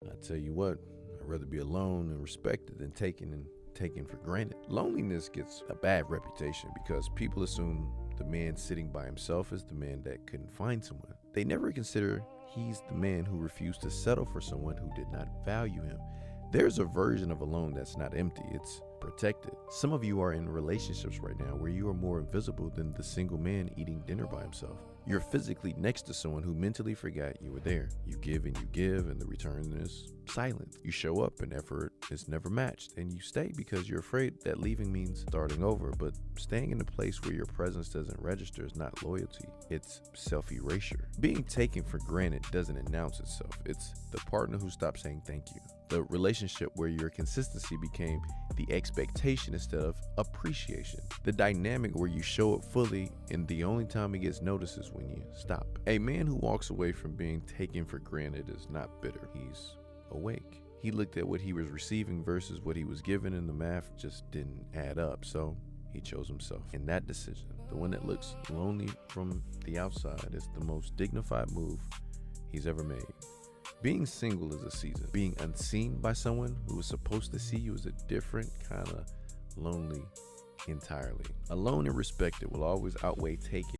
I tell you what, I'd rather be alone and respected than taken for granted. Loneliness gets a bad reputation because people assume the man sitting by himself is the man that couldn't find someone. They never consider he's the man who refused to settle for someone who did not value him. There's a version of alone that's not empty, it's protected. Some of you are in relationships right now where you are more invisible than the single man eating dinner by himself. You're physically next to someone who mentally forgot you were there. You give, and the return is silent. You show up and effort is never matched, and you stay because you're afraid that leaving means starting over. But staying in a place where your presence doesn't register is not loyalty, it's self-erasure. Being taken for granted doesn't announce itself. It's the partner who stopped saying thank you. The relationship where your consistency became the expectation instead of appreciation. The dynamic where you show up fully and the only time it gets noticed is when you stop. A man who walks away from being taken for granted is not bitter. He's awake. He looked at what he was receiving versus what he was given, and the math just didn't add up. So he chose himself. And that decision, the one that looks lonely from the outside, is the most dignified move he's ever made. Being single is a season. Being unseen by someone who was supposed to see you is a different kind of lonely entirely. Alone and respected will always outweigh taken.